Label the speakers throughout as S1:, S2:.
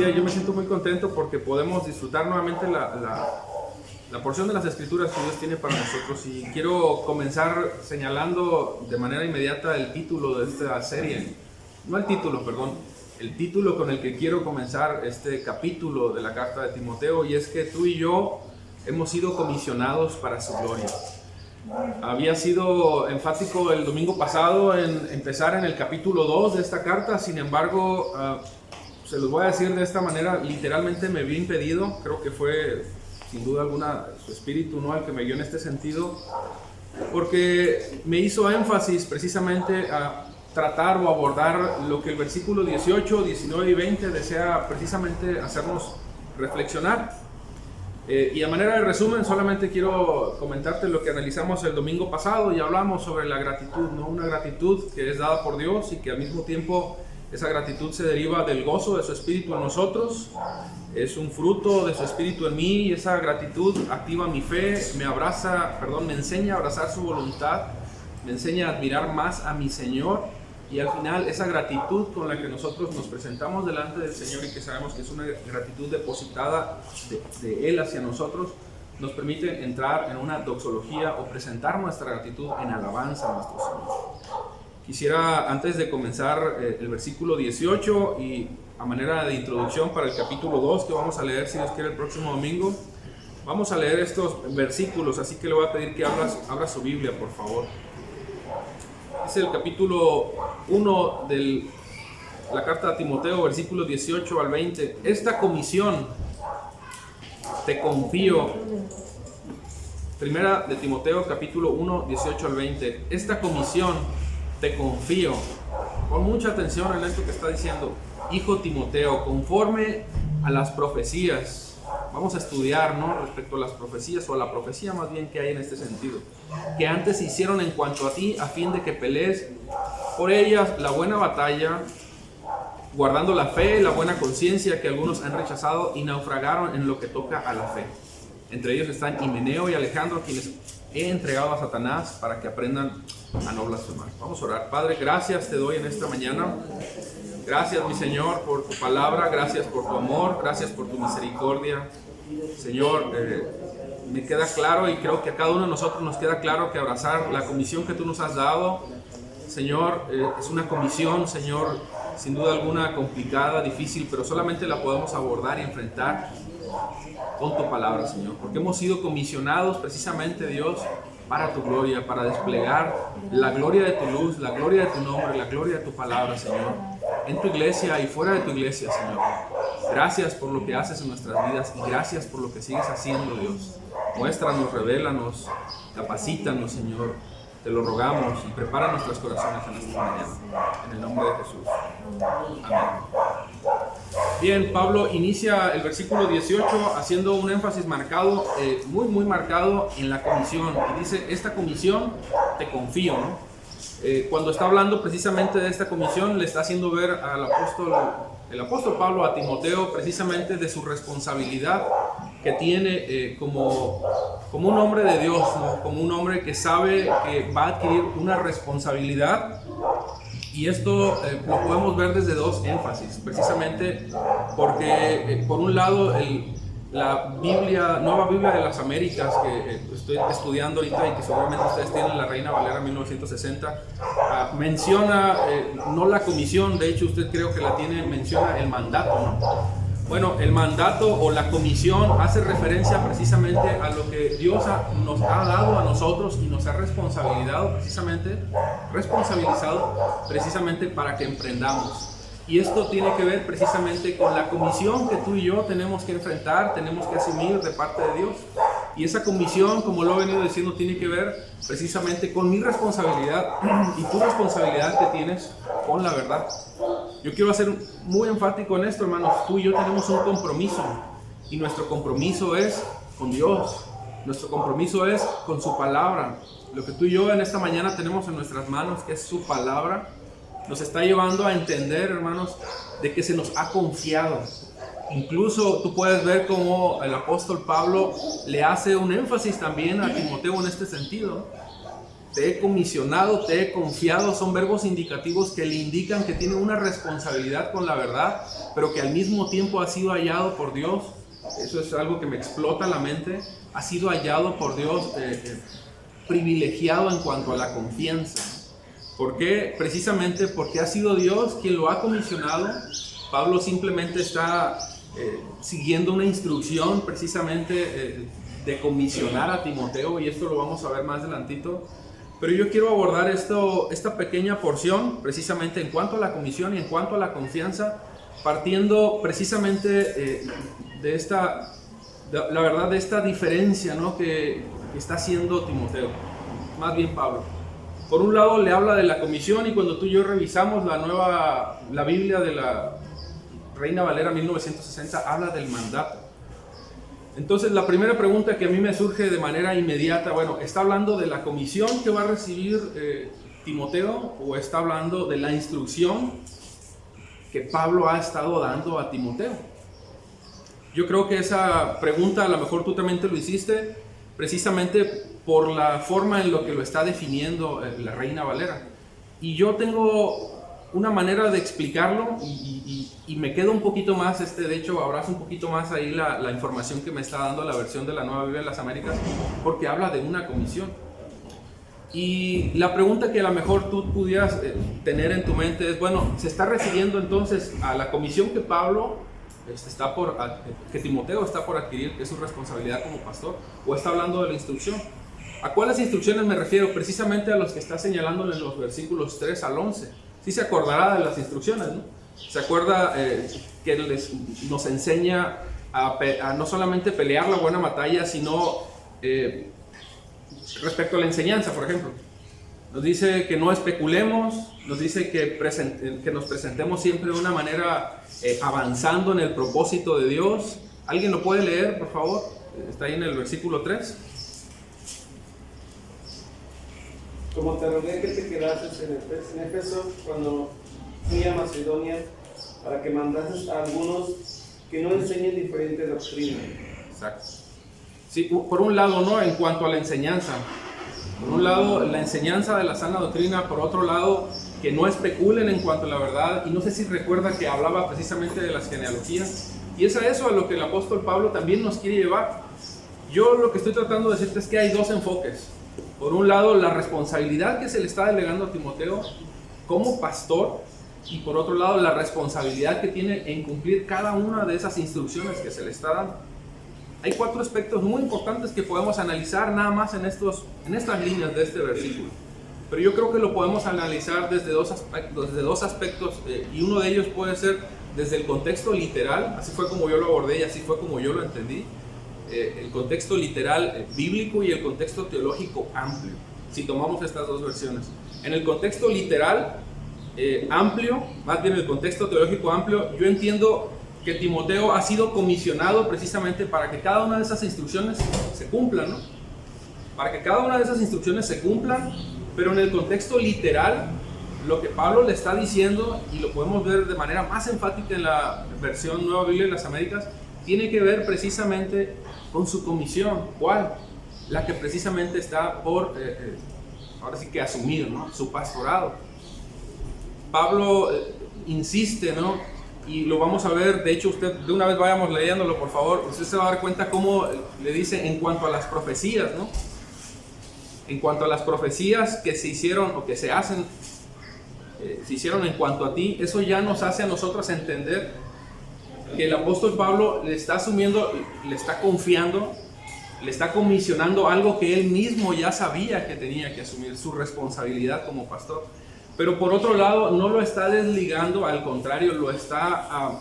S1: decía, yo me siento muy contento porque podemos disfrutar nuevamente la porción de las Escrituras que Dios tiene para nosotros. Y quiero comenzar señalando de manera inmediata el título de esta serie. No el título, perdón. El título con el que quiero comenzar este capítulo de la carta de Timoteo, y es que tú y yo hemos sido comisionados para su gloria. Había sido enfático el domingo pasado en empezar en el capítulo 2 de esta carta, sin embargo, se los voy a decir de esta manera, literalmente me vi impedido. Creo que fue sin duda alguna su espíritu, ¿no?, el que me guió en este sentido, porque me hizo énfasis precisamente a tratar o abordar lo que el versículo 18, 19 y 20 desea precisamente hacernos reflexionar. Y a manera de resumen, solamente quiero comentarte lo que analizamos el domingo pasado y hablamos sobre la gratitud, ¿no? Una gratitud que es dada por Dios y que al mismo tiempo esa gratitud se deriva del gozo de su Espíritu en nosotros, es un fruto de su Espíritu en mí, y esa gratitud activa mi fe, me enseña a abrazar su voluntad, me enseña a admirar más a mi Señor. Y al final esa gratitud con la que nosotros nos presentamos delante del Señor, y que sabemos que es una gratitud depositada de Él hacia nosotros, nos permite entrar en una doxología o presentar nuestra gratitud en alabanza a nuestro Señor. Quisiera, antes de comenzar el versículo 18 y a manera de introducción para el capítulo 2 que vamos a leer, si Dios quiere, el próximo domingo, vamos a leer estos versículos, así que le voy a pedir que abra su Biblia, por favor. Es el capítulo 1 de la carta a Timoteo, versículos 18 al 20. Esta comisión te confío. Primera de Timoteo, capítulo 1, 18 al 20. Esta comisión te confío. Pon mucha atención en esto que está diciendo. Hijo Timoteo, conforme a las profecías. Vamos a estudiar, ¿no?, respecto a las profecías, o a la profecía más bien que hay en este sentido, que antes se hicieron en cuanto a ti, a fin de que pelees por ellas la buena batalla, guardando la fe y la buena conciencia, que algunos han rechazado y naufragaron en lo que toca a la fe. Entre ellos están Himeneo y Alejandro, quienes he entregado a Satanás para que aprendan a no blasfemar. Vamos a orar. Padre, gracias te doy en esta mañana. Gracias, mi Señor, por tu palabra, gracias por tu amor, gracias por tu misericordia. Señor, me queda claro, y creo que a cada uno de nosotros nos queda claro, que abrazar la comisión que tú nos has dado, Señor, es una comisión, Señor, sin duda alguna complicada, difícil, pero solamente la podemos abordar y enfrentar con tu palabra, Señor, porque hemos sido comisionados precisamente, Dios, para tu gloria, para desplegar la gloria de tu luz, la gloria de tu nombre, la gloria de tu palabra, Señor, en tu iglesia y fuera de tu iglesia, Señor. Gracias por lo que haces en nuestras vidas, y gracias por lo que sigues haciendo, Dios. Muéstranos, revélanos, capacítanos, Señor. Te lo rogamos, y prepara nuestros corazones en esta mañana. En el nombre de Jesús. Amén. Bien, Pablo inicia el versículo 18 haciendo un énfasis marcado, muy marcado en la comisión. Y dice, esta comisión te confío, ¿no? Cuando está hablando precisamente de esta comisión, le está haciendo ver el apóstol Pablo a Timoteo precisamente de su responsabilidad que tiene como un hombre de Dios, ¿no? Como un hombre que sabe que va a adquirir una responsabilidad. Y esto lo podemos ver desde dos énfasis, precisamente porque por un lado la Nueva Biblia de las Américas, que estoy estudiando ahorita y que seguramente ustedes tienen, la Reina Valera 1960, menciona no la comisión, de hecho usted creo que la tiene, menciona el mandato, ¿no? Bueno, el mandato o la comisión hace referencia precisamente a lo que Dios nos ha dado a nosotros y nos ha responsabilizado precisamente para que emprendamos. Y esto tiene que ver precisamente con la comisión que tú y yo tenemos que enfrentar, tenemos que asumir de parte de Dios. Y esa comisión, como lo he venido diciendo, tiene que ver precisamente con mi responsabilidad y tu responsabilidad que tienes con la verdad. Yo quiero ser muy enfático en esto, hermanos. Tú y yo tenemos un compromiso, y nuestro compromiso es con Dios. Nuestro compromiso es con su palabra. Lo que tú y yo en esta mañana tenemos en nuestras manos, que es su palabra, nos está llevando a entender, hermanos, de que se nos ha confiado. Incluso tú puedes ver cómo el apóstol Pablo le hace un énfasis también a Timoteo en este sentido. te he comisionado, te he confiado, son verbos indicativos que le indican que tiene una responsabilidad con la verdad, pero que al mismo tiempo ha sido hallado por Dios. Eso es algo que me explota la mente. Ha sido hallado por Dios, privilegiado en cuanto a la confianza. ¿Por qué? Precisamente porque ha sido Dios quien lo ha comisionado. Pablo simplemente está siguiendo una instrucción precisamente de comisionar a Timoteo, y esto lo vamos a ver más adelantito. Pero yo quiero abordar esta pequeña porción precisamente en cuanto a la comisión y en cuanto a la confianza, partiendo precisamente de esta diferencia, ¿no?, que está haciendo Timoteo, más bien Pablo. Por un lado le habla de la comisión, y cuando tú y yo revisamos la Biblia de la Reina Valera 1960, habla del mandato. Entonces la primera pregunta que a mí me surge de manera inmediata, bueno, ¿está hablando de la comisión que va a recibir Timoteo, o está hablando de la instrucción que Pablo ha estado dando a Timoteo? Yo creo que esa pregunta a lo mejor tú también te lo hiciste, precisamente por la forma en lo que lo está definiendo la Reina Valera. Y yo tengo una manera de explicarlo, y me quedo un poquito más, de hecho abrazo un poquito más ahí la información que me está dando la versión de la Nueva Biblia de las Américas, porque habla de una comisión. Y la pregunta que a lo mejor tú pudieras tener en tu mente es, bueno, ¿se está refiriendo entonces a la comisión que que Timoteo está por adquirir, que es su responsabilidad como pastor, o está hablando de la instrucción? ¿A cuáles instrucciones me refiero? Precisamente a los que está señalando en los versículos 3 al 11. Sí se acordará de las instrucciones, ¿no? Se acuerda que nos enseña a no solamente pelear la buena batalla, sino respecto a la enseñanza, por ejemplo. Nos dice que no especulemos, nos dice que nos presentemos siempre de una manera avanzando en el propósito de Dios. ¿Alguien lo puede leer, por favor? Está ahí en el versículo 3.
S2: Como te rogué que te quedases en Éfeso cuando fui a Macedonia, para que mandases a algunos que no enseñen diferente doctrina.
S1: Exacto. Sí, por un lado, ¿no?, en cuanto a la enseñanza. Por un lado, la enseñanza de la sana doctrina. Por otro lado, que no especulen en cuanto a la verdad. Y no sé si recuerda que hablaba precisamente de las genealogías. Y es a eso a lo que el apóstol Pablo también nos quiere llevar. Yo lo que estoy tratando de decirte es que hay dos enfoques. Por un lado, la responsabilidad que se le está delegando a Timoteo como pastor, y por otro lado, la responsabilidad que tiene en cumplir cada una de esas instrucciones que se le está dando. Hay 4 aspectos muy importantes que podemos analizar nada más en estas líneas de este versículo. Pero yo creo que lo podemos analizar desde dos aspectos, y uno de ellos puede ser desde el contexto literal. Así fue como yo lo abordé y así fue como yo lo entendí. El contexto literal bíblico y el contexto teológico amplio, si tomamos estas dos versiones. En el contexto literal amplio, más bien el contexto teológico amplio, yo entiendo que Timoteo ha sido comisionado precisamente para que cada una de esas instrucciones se cumplan, ¿no? Para que cada una de esas instrucciones se cumplan, pero en el contexto literal, lo que Pablo le está diciendo, y lo podemos ver de manera más enfática en la versión Nueva Biblia de las Américas, tiene que ver precisamente con su comisión. ¿Cuál? La que precisamente está por, ahora sí que asumir, ¿no?, su pastorado. Pablo insiste, ¿no?, y lo vamos a ver. De hecho, usted de una vez vayamos leyéndolo, por favor. Usted se va a dar cuenta cómo le dice en cuanto a las profecías, ¿no? En cuanto a las profecías que se hicieron o que se hacen, se hicieron en cuanto a ti. Eso ya nos hace a nosotros entender que el apóstol Pablo le está asumiendo, le está confiando, le está comisionando algo que él mismo ya sabía que tenía que asumir, su responsabilidad como pastor. Pero por otro lado, no lo está desligando, al contrario, lo está,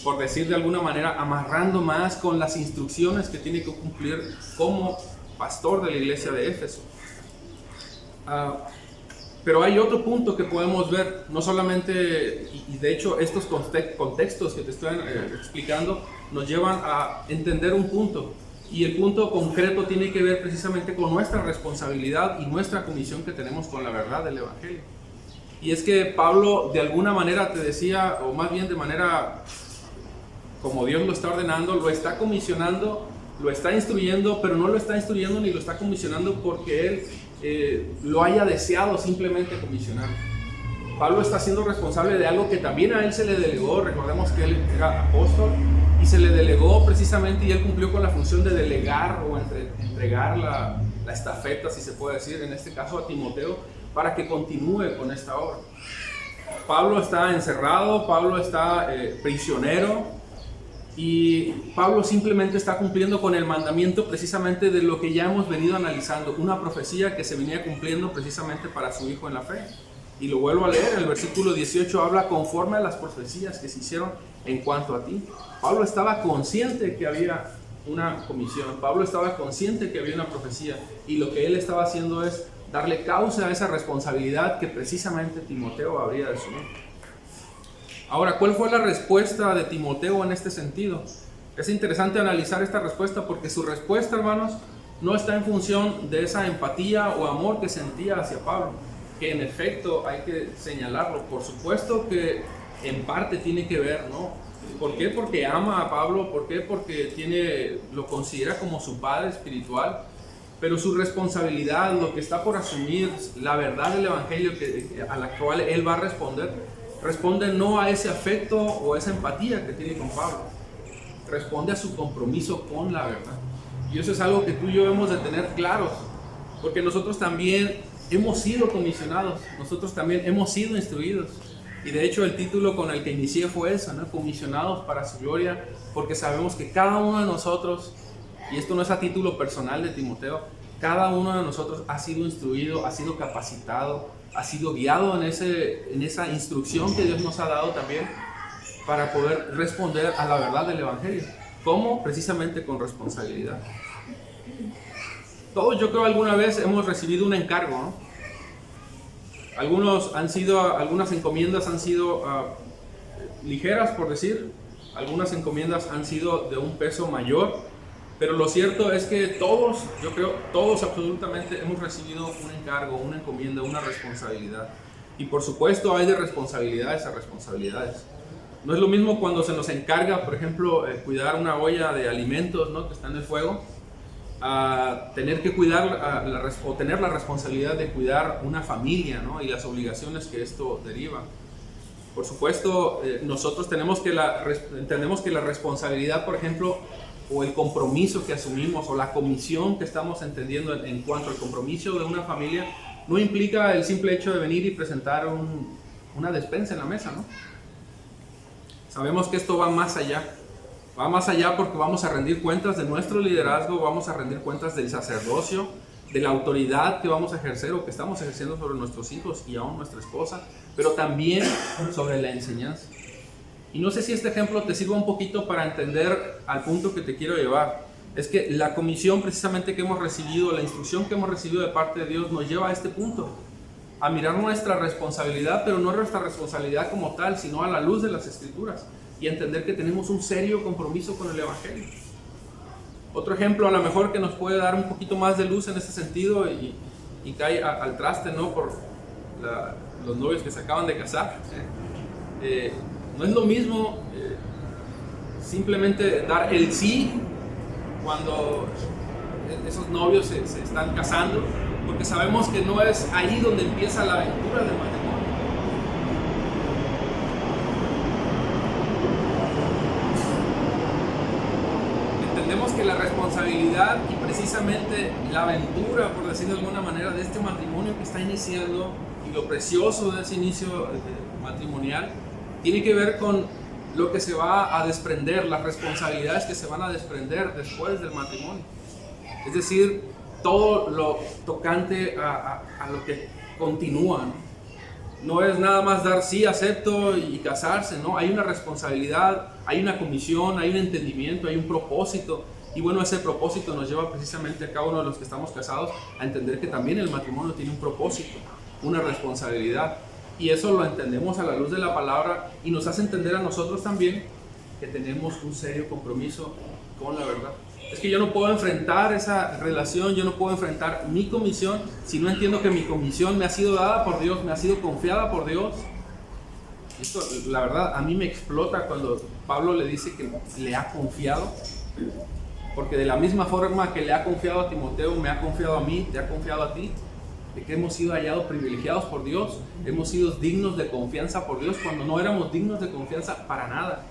S1: por decir de alguna manera, amarrando más con las instrucciones que tiene que cumplir como pastor de la iglesia de Éfeso. Pero hay otro punto que podemos ver, no solamente, y de hecho estos contextos que te estoy explicando nos llevan a entender un punto, y el punto concreto tiene que ver precisamente con nuestra responsabilidad y nuestra comisión que tenemos con la verdad del Evangelio. Y es que Pablo de alguna manera te decía, o más bien de manera como Dios lo está ordenando, lo está comisionando lo está instruyendo, pero no lo está instruyendo ni lo está comisionando porque él lo haya deseado simplemente comisionar. Pablo está siendo responsable de algo que también a él se le delegó. Recordemos que él era apóstol y se le delegó precisamente, y él cumplió con la función de delegar o entregar la estafeta, si se puede decir, en este caso a Timoteo, para que continúe con esta obra. Pablo está encerrado, Pablo está prisionero, y Pablo simplemente está cumpliendo con el mandamiento precisamente de lo que ya hemos venido analizando, una profecía que se venía cumpliendo precisamente para su hijo en la fe. Y lo vuelvo a leer, el versículo 18 habla conforme a las profecías que se hicieron en cuanto a ti. Pablo estaba consciente que había una comisión, Pablo estaba consciente que había una profecía, y lo que él estaba haciendo es darle causa a esa responsabilidad que precisamente Timoteo habría de asumir. Ahora, ¿cuál fue la respuesta de Timoteo en este sentido? Es interesante analizar esta respuesta porque su respuesta, hermanos, no está en función de esa empatía o amor que sentía hacia Pablo, que en efecto hay que señalarlo. Por supuesto que en parte tiene que ver, ¿no? ¿Por qué? Porque ama a Pablo. ¿Por qué? Porque lo considera como su padre espiritual. Pero su responsabilidad, lo que está por asumir, la verdad del Evangelio a la cual él va a responder, responde no a ese afecto o esa empatía que tiene con Pablo. Responde a su compromiso con la verdad. Y eso es algo que tú y yo hemos de tener claros, porque nosotros también hemos sido comisionados, nosotros también hemos sido instruidos. Y de hecho el título con el que inicié fue eso, ¿no? Comisionados para su gloria, porque sabemos que cada uno de nosotros, y esto no es a título personal de Timoteo, cada uno de nosotros ha sido instruido, ha sido capacitado, ha sido guiado en esa instrucción que Dios nos ha dado también para poder responder a la verdad del Evangelio. ¿Cómo? Precisamente con responsabilidad. Todos, yo creo, alguna vez hemos recibido un encargo, ¿no? Algunas encomiendas han sido ligeras, por decir, algunas encomiendas han sido de un peso mayor, pero lo cierto es que todos, yo creo, todos absolutamente hemos recibido un encargo, una encomienda, una responsabilidad. Y por supuesto hay de responsabilidades a responsabilidades. No es lo mismo cuando se nos encarga, por ejemplo, cuidar una olla de alimentos, ¿no?, que está en el fuego, a tener que cuidar o tener la responsabilidad de cuidar una familia, ¿no?, y las obligaciones que esto deriva. Por supuesto, nosotros entendemos que la responsabilidad, por ejemplo, o el compromiso que asumimos, o la comisión que estamos entendiendo en cuanto al compromiso de una familia, no implica el simple hecho de venir y presentar una despensa en la mesa, ¿no? Sabemos que esto va más allá porque vamos a rendir cuentas de nuestro liderazgo, vamos a rendir cuentas del sacerdocio, de la autoridad que vamos a ejercer o que estamos ejerciendo sobre nuestros hijos y aún nuestra esposa, pero también sobre la enseñanza. Y no sé si este ejemplo te sirva un poquito para entender al punto que te quiero llevar. Es que la comisión precisamente que hemos recibido, la instrucción que hemos recibido de parte de Dios nos lleva a este punto, a mirar nuestra responsabilidad, pero no nuestra responsabilidad como tal, sino a la luz de las Escrituras, y entender que tenemos un serio compromiso con el Evangelio. Otro ejemplo a lo mejor que nos puede dar un poquito más de luz en ese sentido y cae al traste, ¿no?, por los novios que se acaban de casar. No es lo mismo simplemente dar el sí cuando esos novios se están casando, porque sabemos que no es ahí donde empieza la aventura del matrimonio. Entendemos que la responsabilidad y precisamente la aventura, por decirlo de alguna manera, de este matrimonio que está iniciando, y lo precioso de ese inicio matrimonial, tiene que ver con lo que se va a desprender, las responsabilidades que se van a desprender después del matrimonio. Es decir, todo lo tocante a lo que continúa, ¿no? No es nada más dar sí, acepto y casarse, ¿no? Hay una responsabilidad, hay una comisión, hay un entendimiento, hay un propósito. Y bueno, ese propósito nos lleva precisamente a cada uno de los que estamos casados a entender que también el matrimonio tiene un propósito, una responsabilidad. Y eso lo entendemos a la luz de la palabra y nos hace entender a nosotros también que tenemos un serio compromiso con la verdad. Es que yo no puedo enfrentar esa relación, yo no puedo enfrentar mi comisión si no entiendo que mi comisión me ha sido dada por Dios, me ha sido confiada por Dios. Esto, la verdad, a mí me explota cuando Pablo le dice que le ha confiado. Porque de la misma forma que le ha confiado a Timoteo, me ha confiado a mí, te ha confiado a ti, de que hemos sido hallados privilegiados por Dios, hemos sido dignos de confianza por Dios cuando no éramos dignos de confianza para nada.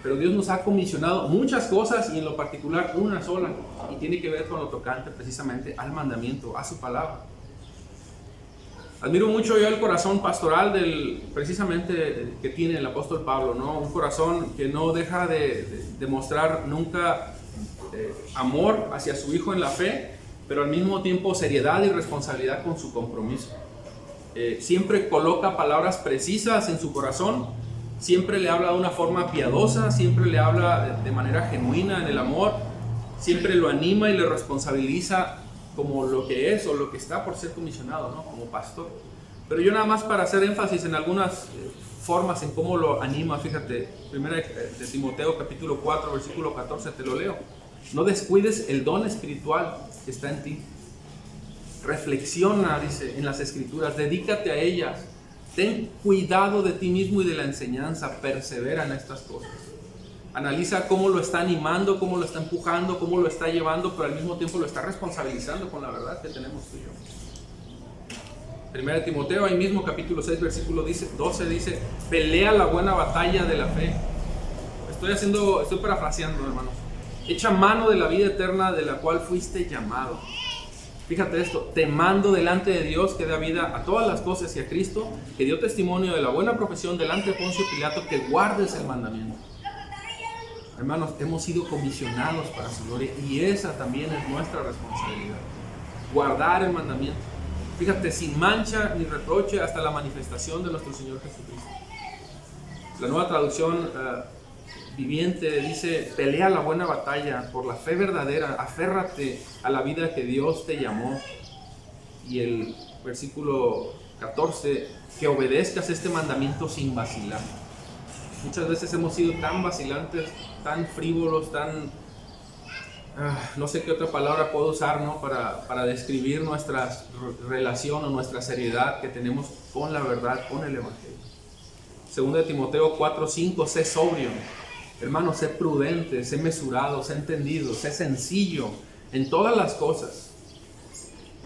S1: Pero Dios nos ha comisionado muchas cosas y en lo particular una sola, y tiene que ver con lo tocante precisamente al mandamiento, a su palabra. Admiro mucho yo el corazón pastoral precisamente que tiene el apóstol Pablo, ¿no? Un corazón que no deja de mostrar nunca amor hacia su hijo en la fe, pero al mismo tiempo seriedad y responsabilidad con su compromiso. Siempre coloca palabras precisas en su corazón, siempre le habla de una forma piadosa, siempre le habla de manera genuina en el amor, siempre lo anima y le responsabiliza como lo que es o lo que está por ser comisionado, ¿no? Como pastor. Pero yo nada más para hacer énfasis en algunas formas en cómo lo anima, fíjate, primera de Timoteo capítulo 4 versículo 14, te lo leo. No descuides el don espiritual que está en ti. Reflexiona, dice, en las escrituras, dedícate a ellas. Ten cuidado de ti mismo y de la enseñanza, persevera en estas cosas. Analiza cómo lo está animando, cómo lo está empujando, cómo lo está llevando, pero al mismo tiempo lo está responsabilizando con la verdad que tenemos tú y yo. Primera de Timoteo, ahí mismo capítulo 6, versículo 12 dice, pelea la buena batalla de la fe. Estoy parafraseando, hermanos. Echa mano de la vida eterna de la cual fuiste llamado. Fíjate esto, te mando delante de Dios que da vida a todas las cosas y a Cristo, que dio testimonio de la buena profesión delante de Poncio Pilato, que guardes el mandamiento. Hermanos, hemos sido comisionados para su gloria y esa también es nuestra responsabilidad. Guardar el mandamiento. Fíjate, sin mancha ni reproche hasta la manifestación de nuestro Señor Jesucristo. La Nueva Traducción Viviente dice, pelea la buena batalla por la fe verdadera, aférrate a la vida que Dios te llamó. Y el versículo 14, que obedezcas este mandamiento sin vacilar. Muchas veces hemos sido tan vacilantes, tan frívolos, tan... no sé qué otra palabra puedo usar, ¿no? para describir nuestra relación o nuestra seriedad que tenemos con la verdad, con el Evangelio. Segunda de Timoteo 4:5, sé sobrio. Hermano, sé prudente, sé mesurado, sé entendido, sé sencillo en todas las cosas.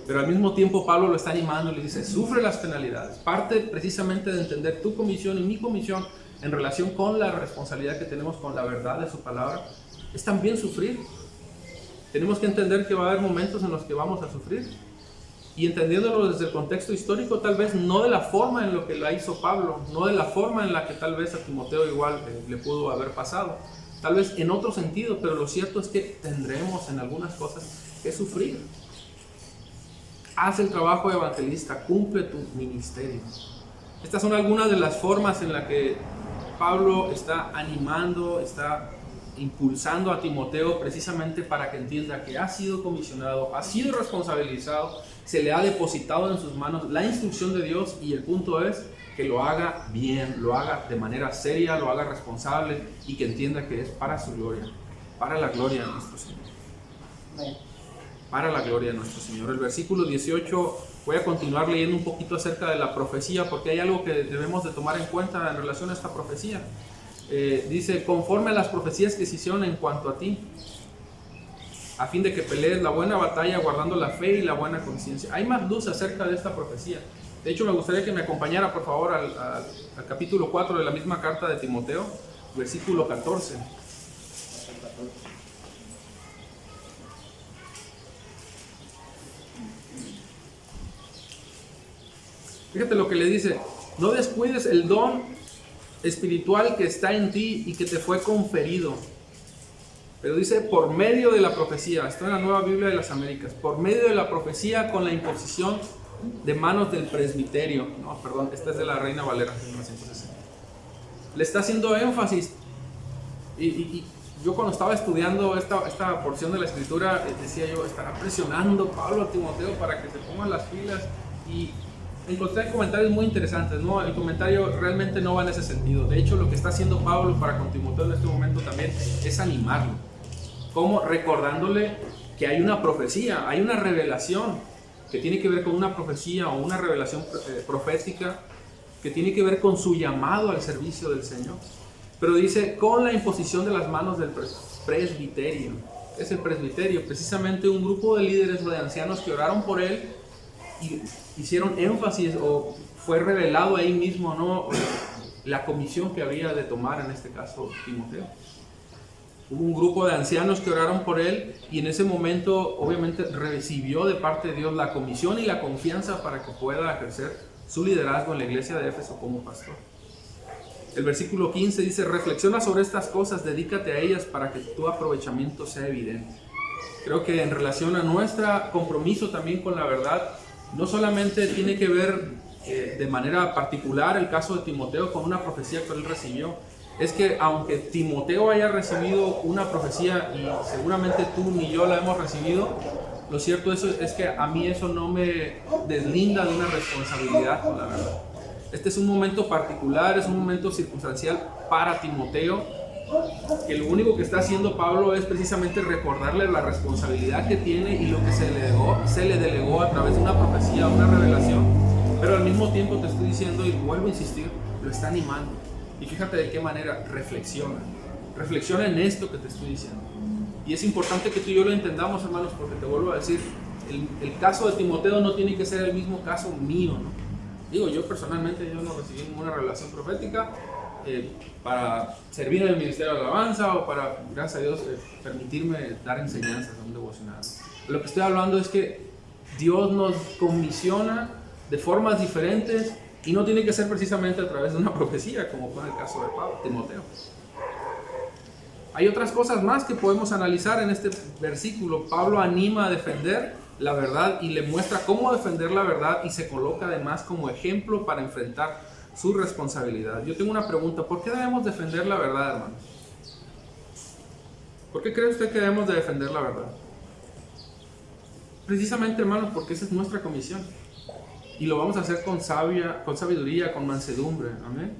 S1: Pero al mismo tiempo Pablo lo está animando y le dice, sufre las penalidades. Parte precisamente de entender tu comisión y mi comisión en relación con la responsabilidad que tenemos con la verdad de su palabra, es también sufrir. Tenemos que entender que va a haber momentos en los que vamos a sufrir. Y entendiéndolo desde el contexto histórico, tal vez no de la forma en lo que la hizo Pablo, no de la forma en la que tal vez a Timoteo igual le pudo haber pasado, tal vez en otro sentido, pero lo cierto es que tendremos en algunas cosas que sufrir. Haz el trabajo de evangelista, cumple tu ministerio. Estas son algunas de las formas en las que Pablo está animando, está impulsando a Timoteo precisamente para que entienda que ha sido comisionado, ha sido responsabilizado, se le ha depositado en sus manos la instrucción de Dios y el punto es que lo haga bien, lo haga de manera seria, lo haga responsable y que entienda que es para su gloria, para la gloria de nuestro Señor. Para la gloria de nuestro Señor. El versículo 18, voy a continuar leyendo un poquito acerca de la profecía porque hay algo que debemos de tomar en cuenta en relación a esta profecía. Dice, conforme a las profecías que se hicieron en cuanto a ti, a fin de que pelees la buena batalla guardando la fe y la buena conciencia. Hay más luz acerca de esta profecía. De hecho, me gustaría que me acompañara por favor al capítulo 4 de la misma carta de Timoteo, versículo 14. Fíjate lo que le dice, no descuides el don espiritual que está en ti y que te fue conferido. Pero dice, por medio de la profecía, está en la Nueva Biblia de las Américas, por medio de la profecía con la imposición de manos del presbiterio. No, perdón, esta es de la Reina Valera, 1960. Le está haciendo énfasis. Y yo cuando estaba estudiando esta porción de la Escritura, decía yo, estará presionando Pablo a Timoteo para que se pongan las pilas. Y encontré comentarios muy interesantes, ¿no? El comentario realmente no va en ese sentido. De hecho, lo que está haciendo Pablo para con Timoteo en este momento también es animarlo. Como recordándole que hay una profecía, hay una revelación que tiene que ver con una profecía o una revelación profética que tiene que ver con su llamado al servicio del Señor. Pero dice, con la imposición de las manos del presbiterio. Es el presbiterio, precisamente un grupo de líderes o de ancianos que oraron por él y hicieron énfasis, o fue revelado ahí mismo, ¿no?, la comisión que había de tomar, en este caso, Timoteo. Hubo un grupo de ancianos que oraron por él y en ese momento obviamente recibió de parte de Dios la comisión y la confianza para que pueda ejercer su liderazgo en la iglesia de Éfeso como pastor. El versículo 15 dice, reflexiona sobre estas cosas, dedícate a ellas para que tu aprovechamiento sea evidente. Creo que en relación a nuestro compromiso también con la verdad, no solamente tiene que ver de manera particular el caso de Timoteo con una profecía que él recibió. Es que aunque Timoteo haya recibido una profecía y seguramente tú ni yo la hemos recibido, lo cierto es que a mí eso no me deslinda de una responsabilidad con la verdad. Este es un momento particular, es un momento circunstancial para Timoteo, que lo único que está haciendo Pablo es precisamente recordarle la responsabilidad que tiene y lo que se le delegó a través de una profecía, una revelación, pero al mismo tiempo te estoy diciendo, y vuelvo a insistir, lo está animando. Y fíjate de qué manera reflexiona en esto que te estoy diciendo. Y es importante que tú y yo lo entendamos, hermanos, porque te vuelvo a decir, el caso de Timoteo no tiene que ser el mismo caso mío, ¿no? Digo, yo personalmente yo no recibí ninguna revelación profética para servir en el ministerio de alabanza o para, gracias a Dios, permitirme dar enseñanzas a un devocional. Lo que estoy hablando es que Dios nos comisiona de formas diferentes y no tiene que ser precisamente a través de una profecía, como fue en el caso de Timoteo. Hay otras cosas más que podemos analizar en este versículo. Pablo anima a defender la verdad y le muestra cómo defender la verdad y se coloca además como ejemplo para enfrentar su responsabilidad. Yo tengo una pregunta, ¿por qué debemos defender la verdad, hermanos? ¿Por qué cree usted que debemos de defender la verdad? Precisamente, hermanos, porque esa es nuestra comisión. Y lo vamos a hacer con sabiduría, con mansedumbre. Amén.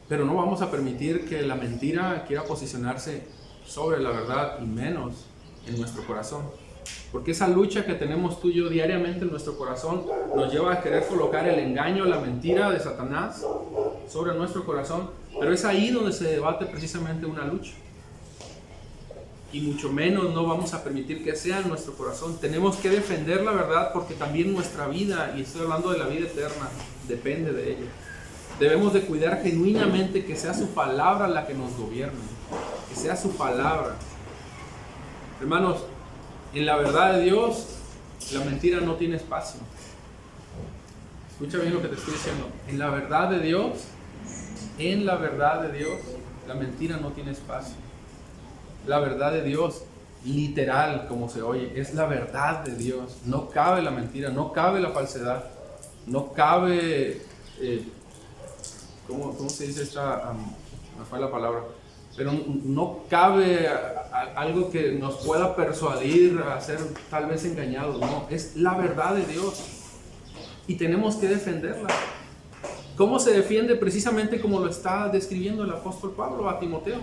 S1: Pero no vamos a permitir que la mentira quiera posicionarse sobre la verdad y menos en nuestro corazón. Porque esa lucha que tenemos tú y yo diariamente en nuestro corazón nos lleva a querer colocar el engaño, la mentira de Satanás sobre nuestro corazón. Pero es ahí donde se debate precisamente una lucha. Y mucho menos no vamos a permitir que sea en nuestro corazón. Tenemos que defender la verdad porque también nuestra vida, y estoy hablando de la vida eterna, depende de ella. Debemos de cuidar genuinamente que sea su palabra la que nos gobierne, que sea su palabra. Hermanos, en la verdad de Dios, la mentira no tiene espacio. Escucha bien lo que te estoy diciendo. En la verdad de Dios, la mentira no tiene espacio. La verdad de Dios, literal como se oye, es la verdad de Dios. No cabe la mentira, no cabe la falsedad, no cabe, ¿cómo se dice esta? Me fue la palabra. Pero no cabe algo que nos pueda persuadir a ser tal vez engañados. No, es la verdad de Dios y tenemos que defenderla. ¿Cómo se defiende? Precisamente como lo está describiendo el apóstol Pablo a Timoteo.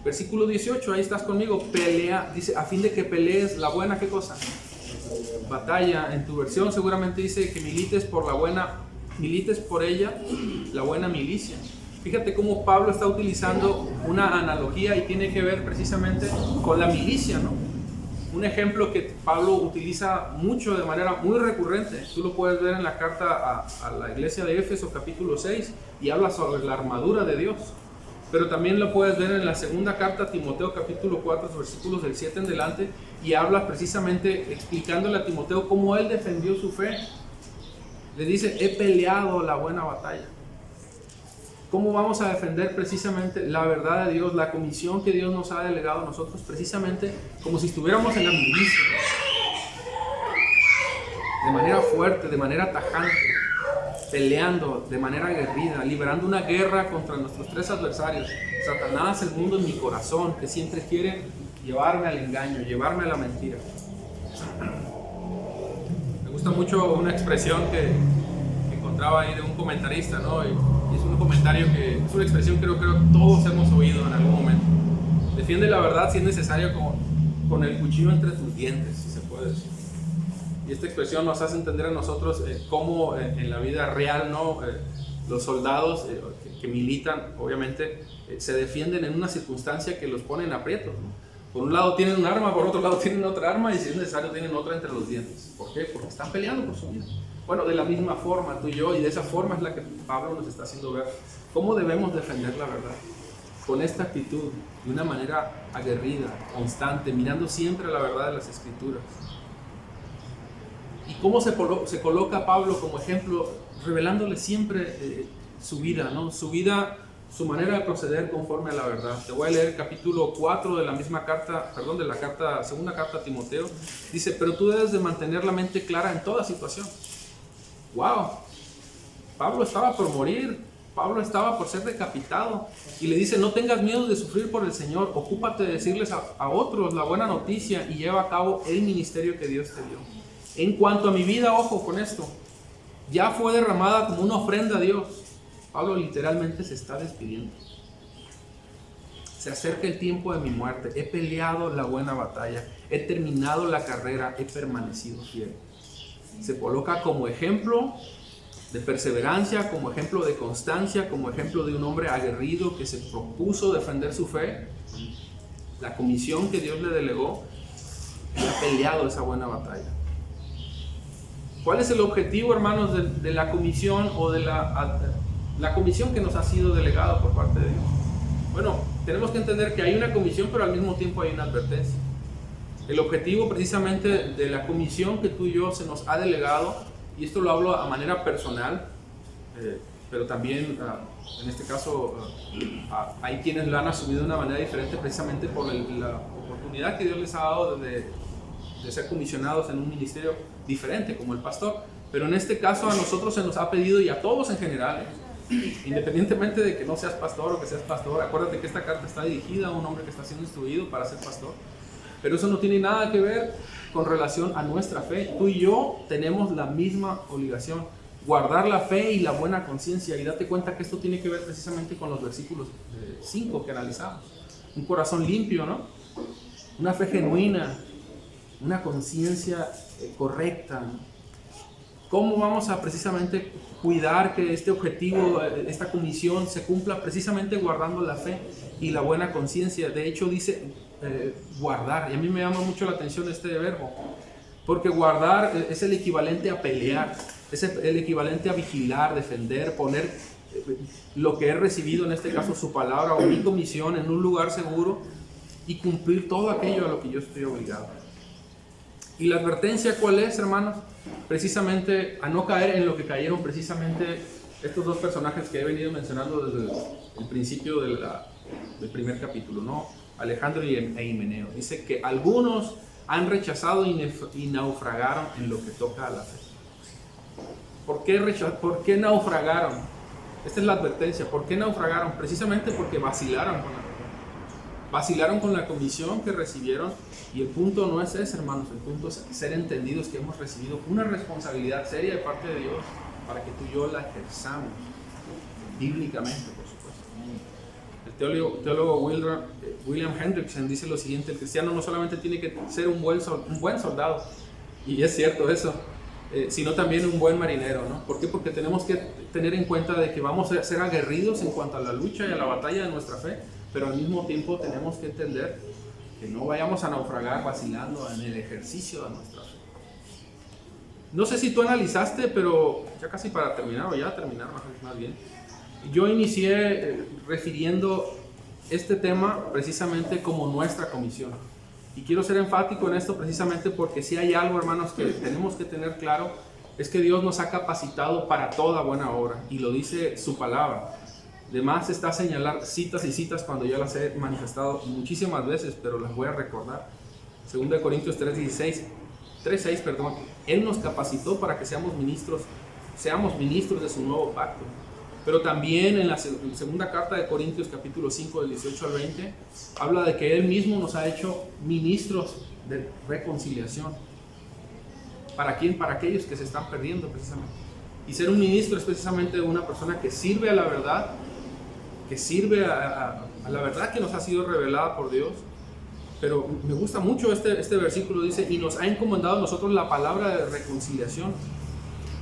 S1: Versículo 18, ahí estás conmigo. Pelea, dice, a fin de que pelees la buena, ¿qué cosa? Batalla. En tu versión seguramente dice que milites por ella la buena milicia. Fíjate cómo Pablo está utilizando una analogía y tiene que ver precisamente con la milicia, ¿no? Un ejemplo que Pablo utiliza mucho de manera muy recurrente. Tú lo puedes ver en la carta a la iglesia de Éfeso, capítulo 6, y habla sobre la armadura de Dios. Pero también lo puedes ver en la segunda carta a Timoteo, capítulo 4, versículos del 7 en delante, y habla precisamente explicándole a Timoteo cómo él defendió su fe. Le dice, he peleado la buena batalla. ¿Cómo vamos a defender precisamente la verdad de Dios, la comisión que Dios nos ha delegado a nosotros, precisamente como si estuviéramos en la milicia? De manera fuerte, de manera tajante, peleando de manera aguerrida, librando una guerra contra nuestros tres adversarios: Satanás, el mundo y mi corazón, que siempre quiere llevarme al engaño, llevarme a la mentira. Me gusta mucho una expresión que encontraba ahí de un comentarista, ¿no? Y es un comentario que es una expresión que creo que todos hemos oído en algún momento. Defiende la verdad si es necesario con el cuchillo entre tus dientes, si se puede decir. Y esta expresión nos hace entender a nosotros cómo en la vida real, ¿no? Los soldados que militan, obviamente, se defienden en una circunstancia que los pone en aprietos, ¿no? Por un lado tienen un arma, por otro lado tienen otra arma y si es necesario tienen otra entre los dientes. ¿Por qué? Porque están peleando por su vida. Bueno, de la misma forma tú y yo, y de esa forma es la que Pablo nos está haciendo ver cómo debemos defender la verdad. Con esta actitud, de una manera aguerrida, constante, mirando siempre a la verdad de las Escrituras. ¿Y cómo se coloca Pablo como ejemplo? Revelándole siempre su vida, ¿no? Su vida, su manera de proceder conforme a la verdad. Te voy a leer el capítulo 4 de la misma carta, perdón, de la segunda carta a Timoteo. Dice, pero tú debes de mantener la mente clara en toda situación. ¡Wow! Pablo estaba por morir, Pablo estaba por ser decapitado y le dice, no tengas miedo de sufrir por el Señor, ocúpate de decirles a otros la buena noticia y lleva a cabo el ministerio que Dios te dio. En cuanto a mi vida, ojo con esto, ya fue derramada como una ofrenda a Dios. Pablo literalmente se está despidiendo. Se acerca el tiempo de mi muerte, he peleado la buena batalla, he terminado la carrera, he permanecido fiel. Se coloca como ejemplo de perseverancia, como ejemplo de constancia, como ejemplo de un hombre aguerrido que se propuso defender su fe, la comisión que Dios le delegó, y ha peleado esa buena batalla. ¿Cuál es el objetivo, hermanos, de la comisión o de la comisión que nos ha sido delegada por parte de Dios? Bueno, tenemos que entender que hay una comisión, pero al mismo tiempo hay una advertencia. El objetivo precisamente de la comisión que tú y yo se nos ha delegado, y esto lo hablo a manera personal, pero también en este caso hay quienes lo han asumido de una manera diferente precisamente por la oportunidad que Dios les ha dado de ser comisionados en un ministerio diferente como el pastor. Pero en este caso a nosotros se nos ha pedido, y a todos en general, independientemente de que no seas pastor o que seas pastor, acuérdate que esta carta está dirigida a un hombre que está siendo instruido para ser pastor. Pero eso no tiene nada que ver con relación a nuestra fe. Tú y yo tenemos la misma obligación, guardar la fe y la buena conciencia. Y date cuenta que esto tiene que ver precisamente con los versículos 5 que analizamos. Un corazón limpio, ¿no? Una fe genuina, una conciencia correcta. ¿Cómo vamos a precisamente cuidar que este objetivo, esta comisión se cumpla? Precisamente guardando la fe y la buena conciencia. De hecho dice guardar, y a mí me llama mucho la atención este verbo, porque guardar es el equivalente a pelear, es el equivalente a vigilar, defender, poner lo que he recibido, en este caso su palabra o mi comisión, en un lugar seguro y cumplir todo aquello a lo que yo estoy obligado. ¿Y la advertencia cuál es, hermanos? Precisamente a no caer en lo que cayeron precisamente estos dos personajes que he venido mencionando desde el principio del primer capítulo, ¿no? Alejandro e Himeneo. Dice que algunos han rechazado y naufragaron en lo que toca a la fe. ¿Por qué naufragaron? Esta es la advertencia. ¿Por qué naufragaron? Precisamente porque vacilaron con la fe. Vacilaron con la comisión que recibieron, y el punto no es ese, hermanos, el punto es ser entendidos que hemos recibido una responsabilidad seria de parte de Dios para que tú y yo la ejerzamos bíblicamente, por supuesto. El teólogo William Hendrickson dice lo siguiente: el cristiano no solamente tiene que ser un buen soldado, y es cierto eso, sino también un buen marinero, ¿no? ¿Por qué? Porque tenemos que tener en cuenta de que vamos a ser aguerridos en cuanto a la lucha y a la batalla de nuestra fe, pero al mismo tiempo tenemos que entender que no vayamos a naufragar vacilando en el ejercicio de nuestra fe. No sé si tú analizaste, pero ya casi para terminar, o ya terminar más bien, yo inicié refiriendo este tema precisamente como nuestra comisión. Y quiero ser enfático en esto precisamente porque si hay algo, hermanos, que tenemos que tener claro, es que Dios nos ha capacitado para toda buena obra, y lo dice su palabra. De más está señalar citas y citas cuando ya las he manifestado muchísimas veces, pero las voy a recordar. 2 Corintios 3:6, Él nos capacitó para que seamos ministros de su nuevo pacto. Pero también en la segunda carta de Corintios, capítulo 5, del 18 al 20, habla de que Él mismo nos ha hecho ministros de reconciliación. ¿Para quién? Para aquellos que se están perdiendo, precisamente. Y ser un ministro es precisamente una persona que sirve a la verdad, que sirve a la verdad que nos ha sido revelada por Dios. Pero me gusta mucho este versículo, dice, y nos ha encomendado a nosotros la palabra de reconciliación.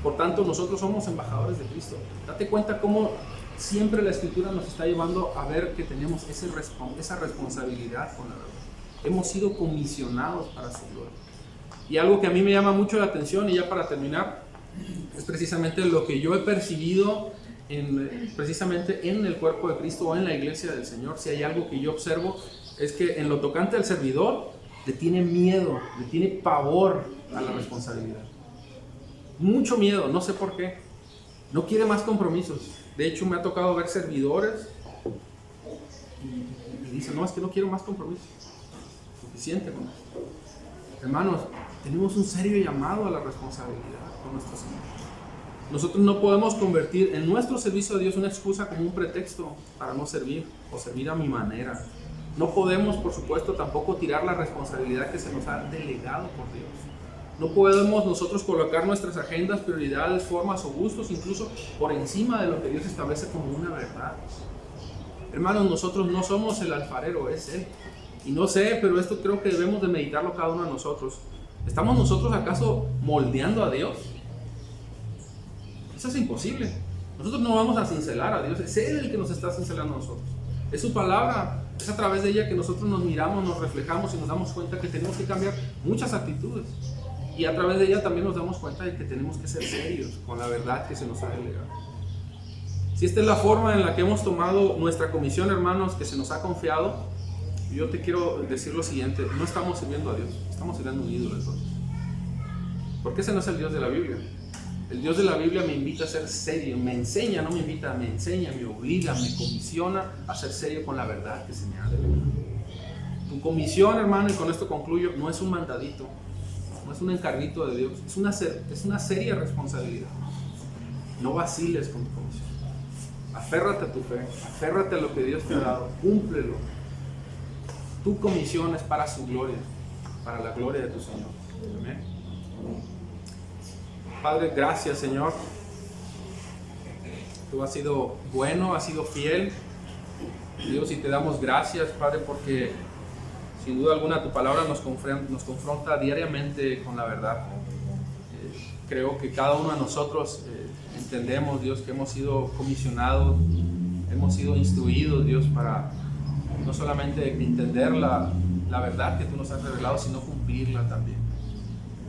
S1: Por tanto, nosotros somos embajadores de Cristo. Date cuenta cómo siempre la Escritura nos está llevando a ver que tenemos esa responsabilidad con la verdad. Hemos sido comisionados para su gloria. Y algo que a mí me llama mucho la atención, y ya para terminar, es precisamente lo que yo he percibido precisamente en el cuerpo de Cristo o en la iglesia del Señor. Si hay algo que yo observo, es que en lo tocante al servidor, le tiene miedo, le tiene pavor a la responsabilidad. Mucho miedo, no sé por qué. No quiere más compromisos. De hecho, me ha tocado ver servidores y dicen, no, es que no quiero más compromisos. Suficiente con esto. Hermanos, tenemos un serio llamado a la responsabilidad con nuestro Señor. Nosotros no podemos convertir en nuestro servicio a Dios una excusa como un pretexto para no servir o servir a mi manera. No podemos, por supuesto, tampoco tirar la responsabilidad que se nos ha delegado por Dios. No podemos nosotros colocar nuestras agendas, prioridades, formas o gustos incluso por encima de lo que Dios establece como una verdad. Hermanos, nosotros no somos el alfarero, es Él. Y no sé, pero esto creo que debemos de meditarlo cada uno de nosotros. ¿Estamos nosotros acaso moldeando a Dios? Eso es imposible. Nosotros no vamos a cincelar a Dios, es Él el que nos está cincelando a nosotros. Es su palabra, es a través de ella que nosotros nos miramos, nos reflejamos y nos damos cuenta que tenemos que cambiar muchas actitudes. Y a través de ella también nos damos cuenta de que tenemos que ser serios con la verdad que se nos ha delegado. Si esta es la forma en la que hemos tomado nuestra comisión, hermanos, que se nos ha confiado, yo te quiero decir lo siguiente: no estamos sirviendo a Dios, estamos sirviendo a un ídolo entonces. Porque ese no es el Dios de la Biblia. El Dios de la Biblia me invita a ser serio, me enseña, no me invita, me enseña, me obliga, me comisiona a ser serio con la verdad que se me ha delegado. Tu comisión, hermano, y con esto concluyo, no es un mandadito, no es un encarguito de Dios, es una seria responsabilidad. No vaciles con tu comisión. Aférrate a tu fe, aférrate a lo que Dios te ha dado, cúmplelo. Tu comisión es para su gloria, para la gloria de tu Señor. Amén. Padre, gracias, Señor. Tú has sido bueno, has sido fiel. Dios, y te damos gracias, Padre, porque sin duda alguna tu palabra nos confronta diariamente con la verdad. Creo que cada uno de nosotros entendemos, Dios, que hemos sido comisionados, hemos sido instruidos, Dios, para no solamente entender la verdad que tú nos has revelado, sino cumplirla también.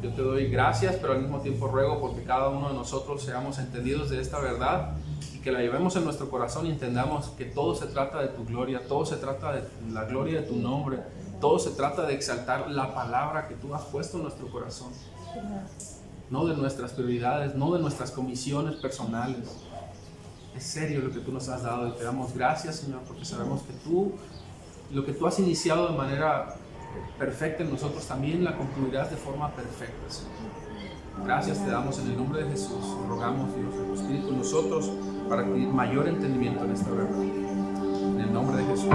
S1: Yo te doy gracias, pero al mismo tiempo ruego porque cada uno de nosotros seamos entendidos de esta verdad y que la llevemos en nuestro corazón y entendamos que todo se trata de tu gloria, todo se trata de la gloria de tu nombre, todo se trata de exaltar la palabra que tú has puesto en nuestro corazón. No de nuestras prioridades, no de nuestras comisiones personales. Es serio lo que tú nos has dado y te damos gracias, Señor, porque sabemos que lo que tú has iniciado de manera perfecta en nosotros también la concluirás de forma perfecta, Señor. Gracias te damos en el nombre de Jesús. Rogamos, Dios, tu Espíritu en nosotros para adquirir mayor entendimiento en esta verdad. En el nombre de Jesús.